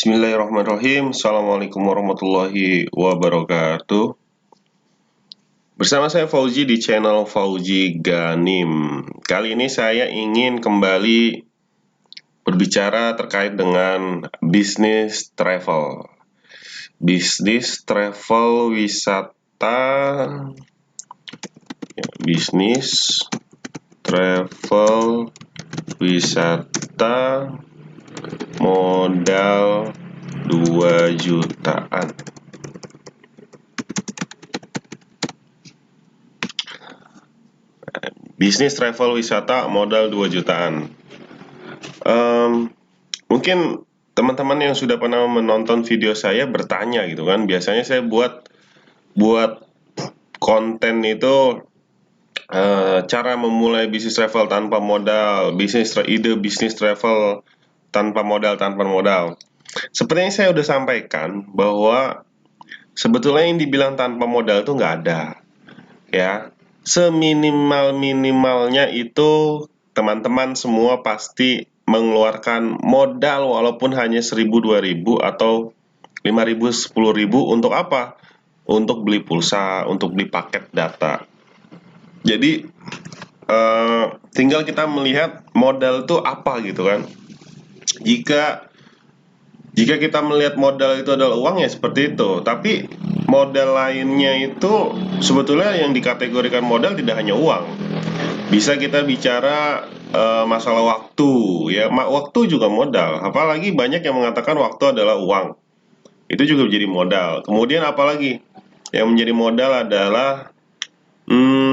Bismillahirrahmanirrahim. Assalamualaikum warahmatullahi wabarakatuh. Bersama saya Fauzi di channel Fauzi Ganim. Kali ini saya ingin kembali berbicara terkait dengan bisnis travel. Bisnis travel wisata, bisnis travel wisata modal 2 jutaan. Bisnis travel wisata modal 2 jutaan. Mungkin teman-teman yang sudah pernah menonton video saya bertanya gitu kan. Biasanya saya buat konten itu cara memulai bisnis travel tanpa modal, ide bisnis travel tanpa modal. Seperti yang saya udah sampaikan bahwa sebetulnya yang dibilang tanpa modal itu nggak ada, ya. Seminimal-minimalnya itu teman-teman semua pasti mengeluarkan modal walaupun hanya 1.000, 2.000 atau 5.000, 10.000 untuk apa? Untuk beli pulsa, untuk beli paket data. Jadi tinggal kita melihat modal itu apa gitu kan. Jika kita melihat modal itu adalah uang, ya seperti itu. Tapi modal lainnya itu sebetulnya yang dikategorikan modal tidak hanya uang. Bisa kita bicara masalah waktu, ya. Waktu juga modal. Apalagi banyak yang mengatakan waktu adalah uang. Itu juga menjadi modal. Kemudian apalagi yang menjadi modal adalah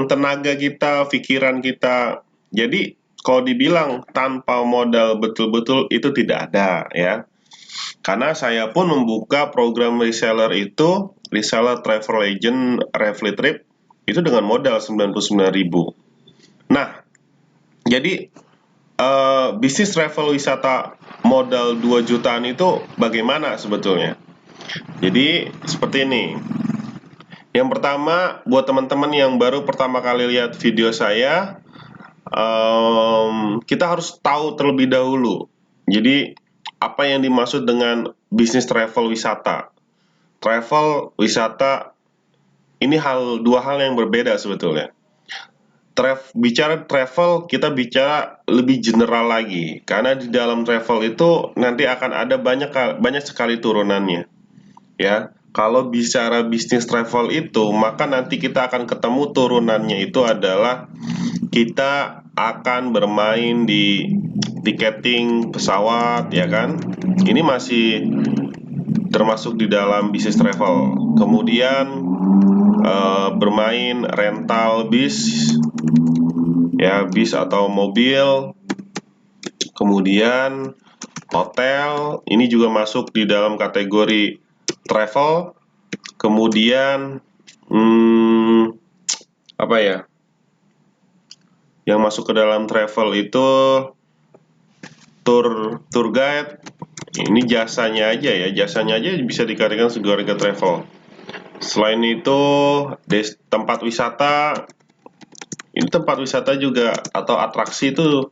tenaga kita, pikiran kita. Jadi kalau dibilang tanpa modal betul-betul itu tidak ada, ya. Karena saya pun membuka program reseller itu, reseller travel agent Reflitrip, itu dengan modal 99.000. Nah, jadi bisnis travel wisata modal 2 jutaan itu bagaimana sebetulnya? Jadi seperti ini. Yang pertama, buat teman-teman yang baru pertama kali lihat video saya, kita harus tahu terlebih dahulu. Jadi apa yang dimaksud dengan bisnis travel wisata? Travel wisata ini dua hal yang berbeda sebetulnya. Bicara travel, kita bicara lebih general lagi, karena di dalam travel itu nanti akan ada banyak sekali turunannya, ya. Kalau bicara bisnis travel itu, maka nanti kita akan ketemu turunannya itu adalah kita akan bermain di tiketing pesawat, ya kan. Ini masih termasuk di dalam bisnis travel. Kemudian bermain rental bis, ya, bis atau mobil. Kemudian hotel, ini juga masuk di dalam kategori travel. Kemudian apa ya? Yang masuk ke dalam travel itu tour guide. Ini jasanya aja ya, jasanya aja bisa dikategorikan sebagai travel. Selain itu, tempat wisata, ini tempat wisata juga atau atraksi itu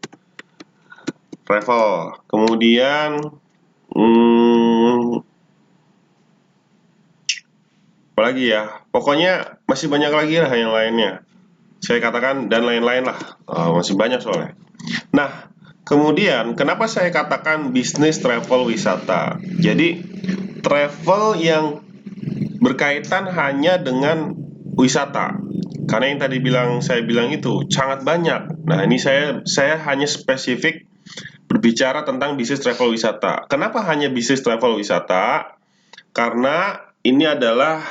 travel. Kemudian apalagi ya, pokoknya masih banyak lagi lah yang lainnya. Saya katakan dan lain-lain lah, masih banyak soalnya. Nah, kemudian kenapa saya katakan bisnis travel wisata? Jadi travel yang berkaitan hanya dengan wisata. Karena yang tadi saya bilang itu sangat banyak. Nah, ini saya hanya spesifik berbicara tentang bisnis travel wisata. Kenapa hanya bisnis travel wisata? Karena ini adalah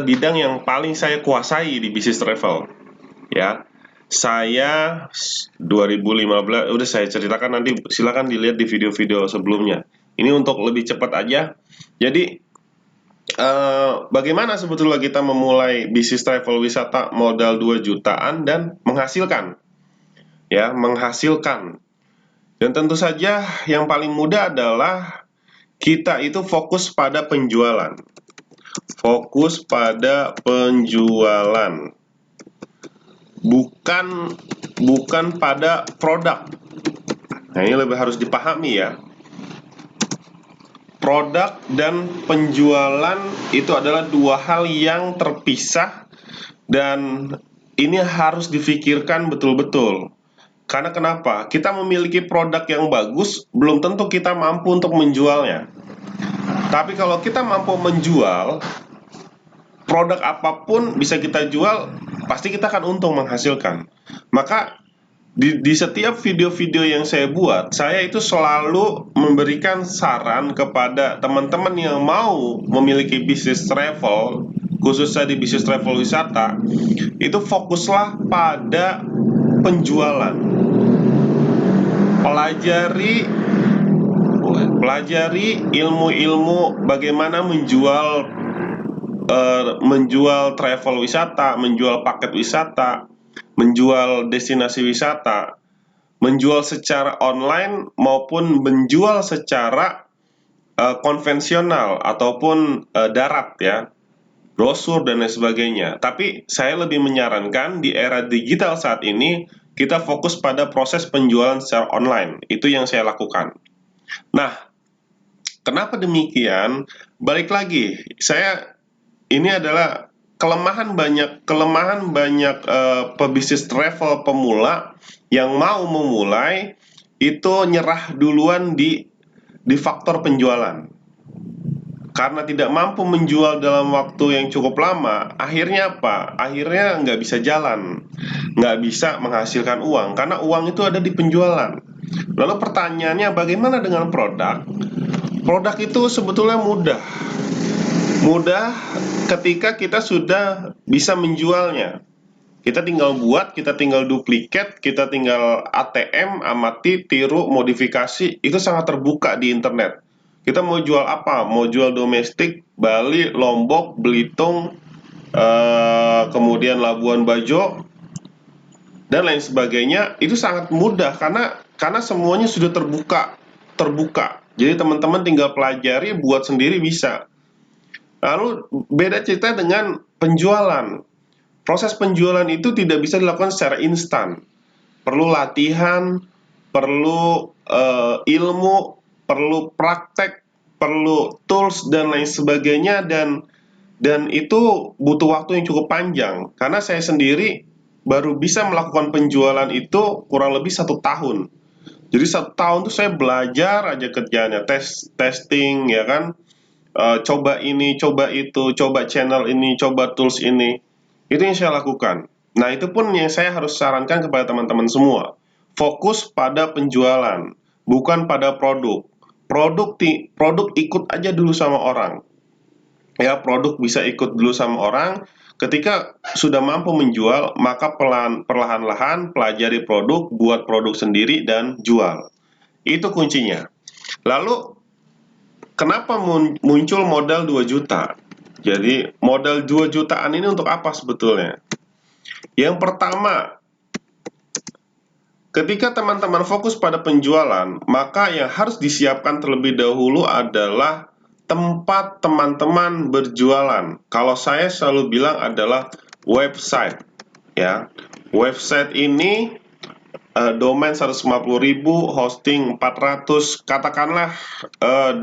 bidang yang paling saya kuasai di bisnis travel, ya. Saya 2015 udah saya ceritakan, nanti silakan dilihat di video-video sebelumnya. Ini untuk lebih cepat aja. Jadi bagaimana sebetulnya kita memulai bisnis travel wisata modal 2 jutaan dan menghasilkan, ya, menghasilkan. Dan tentu saja yang paling mudah adalah kita itu fokus pada penjualan. Fokus pada penjualan. Bukan pada produk. Nah, ini lebih harus dipahami, ya. produk dan penjualan itu adalah dua hal yang terpisah, dan ini harus difikirkan betul-betul. Karena kenapa? Kita memiliki produk yang bagus, belum tentu kita mampu untuk menjualnya. Tapi kalau kita mampu menjual, produk apapun bisa kita jual, pasti kita akan untung menghasilkan. Maka di setiap video-video yang saya buat, saya itu selalu memberikan saran kepada teman-teman yang mau memiliki bisnis travel, khususnya di bisnis travel wisata, itu fokuslah pada penjualan. Pelajari ilmu-ilmu bagaimana menjual travel wisata, menjual paket wisata, menjual destinasi wisata, menjual secara online maupun menjual secara konvensional ataupun darat ya, brosur dan lain sebagainya. Tapi saya lebih menyarankan di era digital saat ini kita fokus pada proses penjualan secara online. Itu yang saya lakukan. Nah, kenapa demikian? Balik lagi, ini adalah kelemahan banyak pebisnis travel pemula yang mau memulai itu nyerah duluan di faktor penjualan. Karena tidak mampu menjual dalam waktu yang cukup lama, akhirnya apa? Akhirnya nggak bisa jalan, nggak bisa menghasilkan uang, karena uang itu ada di penjualan. Lalu pertanyaannya, bagaimana dengan produk? Produk itu sebetulnya mudah ketika kita sudah bisa menjualnya. Kita tinggal buat, kita tinggal duplikat, kita tinggal ATM, amati, tiru, modifikasi, itu sangat terbuka di internet. Kita mau jual apa? Mau jual domestik, Bali, Lombok, Belitung, kemudian Labuan Bajo, dan lain sebagainya, itu sangat mudah karena semuanya sudah terbuka. Jadi teman-teman tinggal pelajari, buat sendiri bisa. Lalu beda cerita dengan penjualan. Proses penjualan itu tidak bisa dilakukan secara instan. Perlu latihan, perlu ilmu, perlu praktek, perlu tools dan lain sebagainya, dan itu butuh waktu yang cukup panjang. Karena saya sendiri baru bisa melakukan penjualan itu kurang lebih 1 tahun. Jadi 1 tahun itu saya belajar aja kerjanya, testing ya kan, coba ini, coba itu, coba channel ini, coba tools ini. Itu yang saya lakukan. Nah, itu pun yang saya harus sarankan kepada teman-teman semua. Fokus pada penjualan, bukan pada produk. Produk ikut aja dulu sama orang. Ya, produk bisa ikut dulu sama orang. Ketika sudah mampu menjual, maka perlahan-lahan pelajari produk, buat produk sendiri dan jual. Itu kuncinya. Lalu kenapa muncul modal 2 juta? Jadi modal 2 jutaan ini untuk apa sebetulnya? Yang pertama, ketika teman-teman fokus pada penjualan, maka yang harus disiapkan terlebih dahulu adalah tempat teman-teman berjualan. Kalau saya selalu bilang adalah website, ya. Website ini domain 150.000, hosting 400, katakanlah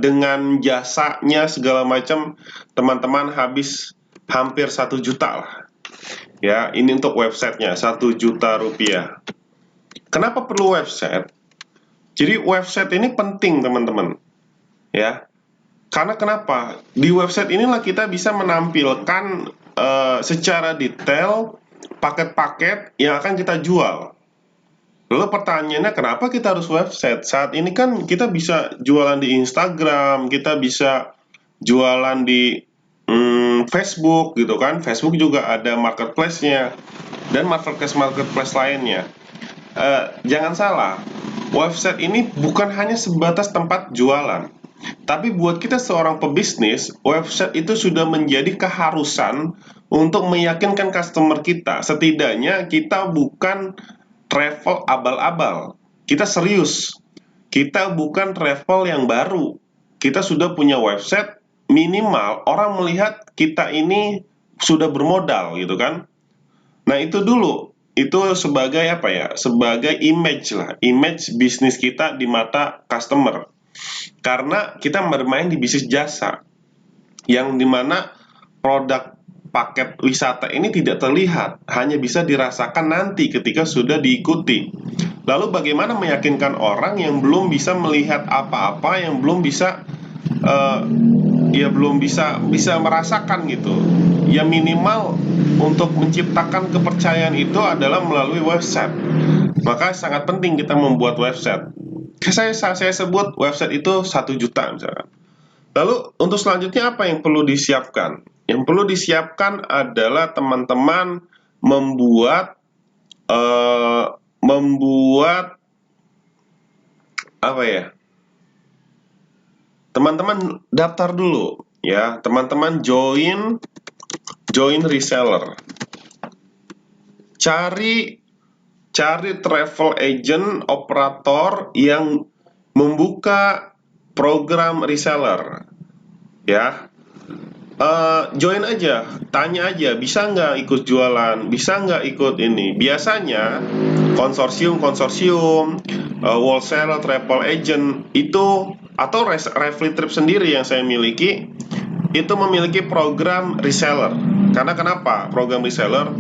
dengan jasanya segala macam teman-teman habis hampir 1 juta lah. Ya, ini untuk websitenya 1 juta rupiah. Kenapa perlu website? Jadi website ini penting teman-teman. Ya, karena kenapa? Di website inilah kita bisa menampilkan secara detail paket-paket yang akan kita jual. Lalu pertanyaannya, kenapa kita harus website? Saat ini kan kita bisa jualan di Instagram, kita bisa jualan di Facebook gitu kan. Facebook juga ada marketplace-nya dan marketplace lainnya. Jangan salah, website ini bukan hanya sebatas tempat jualan. Tapi buat kita seorang pebisnis, website itu sudah menjadi keharusan untuk meyakinkan customer kita. Setidaknya kita bukan travel abal-abal. Kita serius. Kita bukan travel yang baru. Kita sudah punya website, minimal orang melihat kita ini sudah bermodal gitu kan. Nah, itu dulu. Itu sebagai apa ya? Sebagai image lah, image bisnis kita di mata customer. Karena kita bermain di bisnis jasa, yang dimana produk paket wisata ini tidak terlihat, hanya bisa dirasakan nanti ketika sudah diikuti. Lalu bagaimana meyakinkan orang yang belum bisa melihat apa-apa, yang belum bisa belum bisa merasakan gitu. Ya minimal untuk menciptakan kepercayaan itu adalah melalui website. Maka sangat penting kita membuat website. Saya sebut website itu 1 juta misalkan. Lalu untuk selanjutnya apa yang perlu disiapkan? Yang perlu disiapkan adalah teman-teman membuat apa ya? Teman-teman daftar dulu ya, teman-teman join reseller. Cari travel agent operator yang membuka program reseller ya. Join aja, tanya aja, bisa nggak ikut jualan, bisa nggak ikut ini. Biasanya konsorsium, wholesaler, travel agent itu, atau Reflitrip sendiri yang saya miliki, itu memiliki program reseller. Karena kenapa? Program reseller,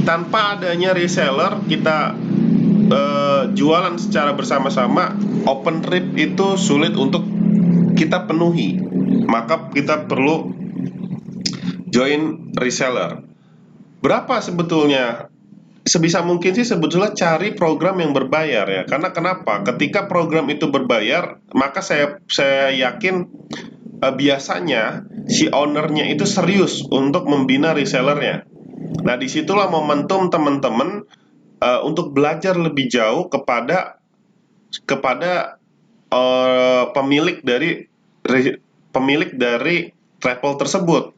tanpa adanya reseller kita jualan secara bersama-sama, open trip itu sulit untuk kita penuhi. Maka kita perlu join reseller. Berapa sebetulnya? Sebisa mungkin sih sebetulnya cari program yang berbayar ya. Karena kenapa? Ketika program itu berbayar, maka saya yakin biasanya si ownernya itu serius untuk membina resellernya. Nah, disitulah momentum teman-teman untuk belajar lebih jauh kepada pemilik dari travel tersebut.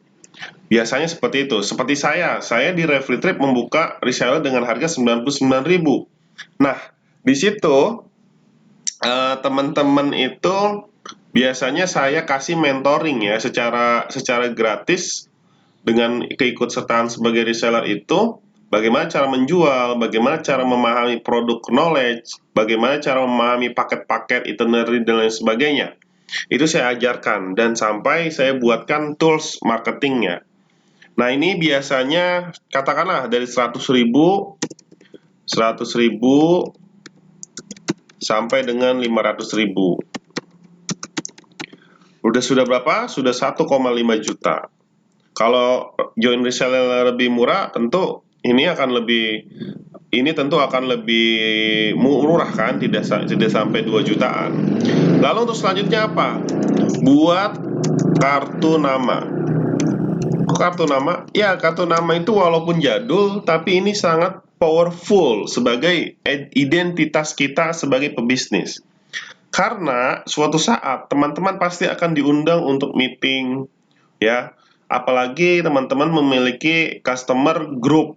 Biasanya seperti itu. Seperti saya di Reflitrip membuka reseller dengan harga 99.000. Nah, di situ teman-teman itu biasanya saya kasih mentoring ya secara gratis dengan keikutsertaan sebagai reseller itu. Bagaimana cara menjual, bagaimana cara memahami produk knowledge, bagaimana cara memahami paket-paket itinerary dan lain sebagainya. Itu saya ajarkan dan sampai saya buatkan tools marketingnya. Nah, ini biasanya katakanlah dari 100.000 sampai dengan 500.000. Sudah berapa? Sudah 1,5 juta. Kalau join reseller lebih murah, tentu ini tentu akan lebih murah kan, tidak sampai 2 jutaan. Lalu untuk selanjutnya apa? Buat kartu nama. Kartu nama? Ya, kartu nama itu walaupun jadul, tapi ini sangat powerful sebagai identitas kita sebagai pebisnis. Karena suatu saat teman-teman pasti akan diundang untuk meeting, ya. Apalagi teman-teman memiliki customer group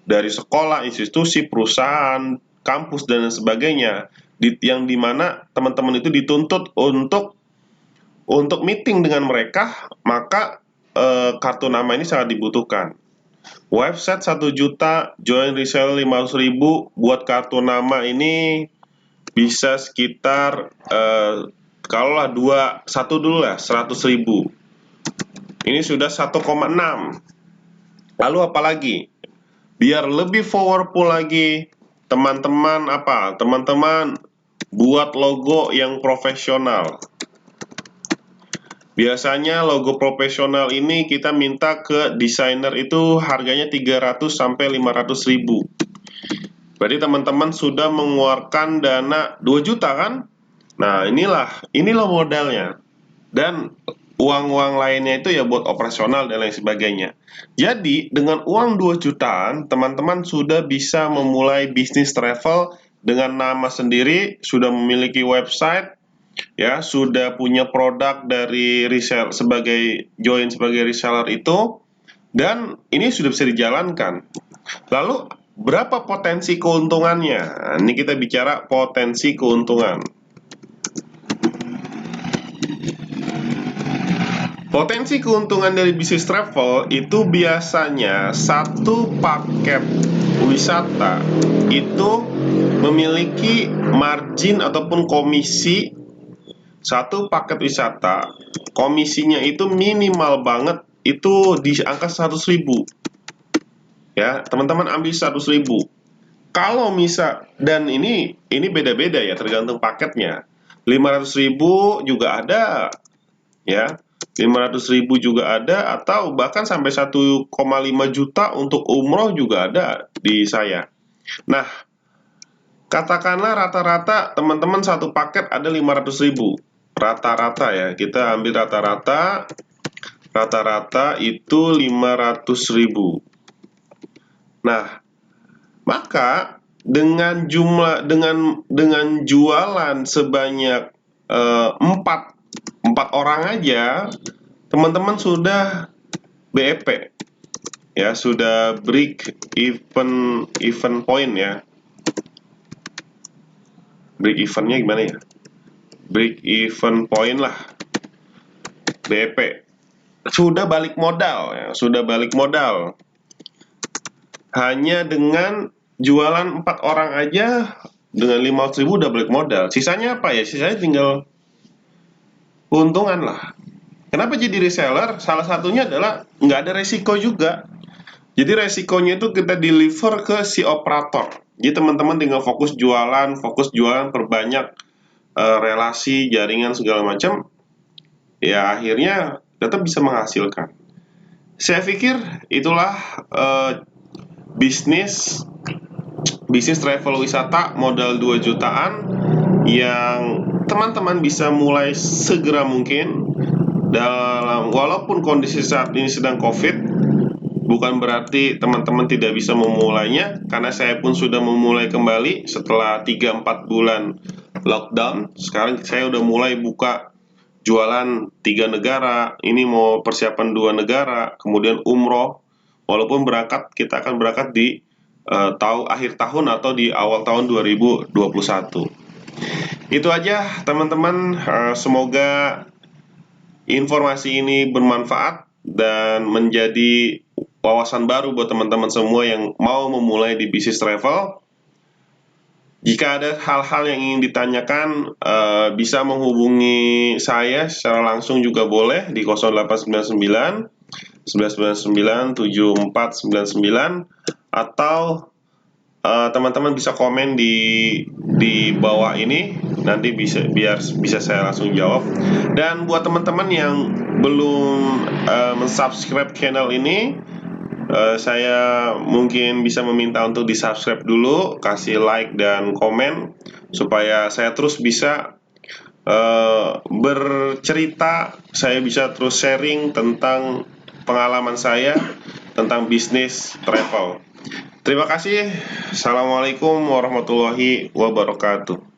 dari sekolah, institusi, perusahaan, kampus dan sebagainya, yang dimana teman-teman itu dituntut untuk meeting dengan mereka, maka kartu nama ini sangat dibutuhkan. Website 1 juta, join reseller 500.000, buat kartu nama ini bisa sekitar kalaulah 1 dulu lah 100.000. Ini sudah 1,6. Lalu apalagi? Biar lebih powerful lagi, teman-teman buat logo yang profesional. Biasanya logo profesional ini kita minta ke desainer itu harganya 300 sampai 500.000. Berarti teman-teman sudah mengeluarkan dana 2 juta kan? Nah, inilah modalnya. Dan uang-uang lainnya itu ya buat operasional dan lain sebagainya. Jadi, dengan uang 2 jutaan, teman-teman sudah bisa memulai bisnis travel dengan nama sendiri, sudah memiliki website, ya, sudah punya produk dari reseller sebagai reseller itu, dan ini sudah bisa dijalankan. Lalu berapa potensi keuntungannya? Nah, ini kita bicara potensi keuntungan. Potensi keuntungan dari bisnis travel itu biasanya satu paket wisata itu memiliki margin ataupun komisi satu paket wisata komisinya itu minimal banget itu di angka 100.000 ya. Teman-teman ambil 100.000. Kalau misal, dan ini beda-beda ya tergantung paketnya. 500.000 juga ada ya. 500.000 juga ada, atau bahkan sampai 1,5 juta untuk umroh juga ada di saya. Nah, katakanlah rata-rata teman-teman satu paket ada 500.000. Rata-rata ya, kita ambil rata-rata. Rata-rata itu 500.000. Nah, maka dengan jualan sebanyak 4 orang aja, teman-teman sudah BEP ya, sudah break even point ya. Break evennya gimana ya? Break even point lah, BEP. Sudah balik modal ya, sudah balik modal. Hanya dengan jualan 4 orang aja dengan 500.000 udah balik modal. Sisanya apa ya? Sisanya tinggal keuntungan lah. Kenapa jadi reseller? Salah satunya adalah nggak ada resiko juga. Jadi resikonya itu kita deliver ke si operator. Jadi teman-teman tinggal fokus jualan, perbanyak relasi, jaringan segala macam. Ya akhirnya tetap bisa menghasilkan. Saya pikir itulah bisnis travel wisata modal 2 jutaan yang teman-teman bisa mulai segera mungkin. Walaupun kondisi saat ini sedang COVID, bukan berarti teman-teman tidak bisa memulainya, karena saya pun sudah memulai kembali setelah 3-4 bulan lockdown. Sekarang saya udah mulai buka jualan 3 negara, ini mau persiapan 2 negara, kemudian umroh. Walaupun kita akan berangkat di akhir tahun atau di awal tahun 2021. Itu aja teman-teman, semoga informasi ini bermanfaat dan menjadi wawasan baru buat teman-teman semua yang mau memulai di bisnis travel. Jika ada hal-hal yang ingin ditanyakan, bisa menghubungi saya secara langsung juga boleh di 0899 999 7499, atau teman-teman bisa komen di bawah ini, nanti bisa saya langsung jawab. Dan buat teman-teman yang belum mensubscribe channel ini, saya mungkin bisa meminta untuk di-subscribe dulu, kasih like dan komen supaya saya terus bisa bercerita, saya bisa terus sharing tentang pengalaman saya tentang bisnis travel. Terima kasih. Assalamualaikum warahmatullahi wabarakatuh.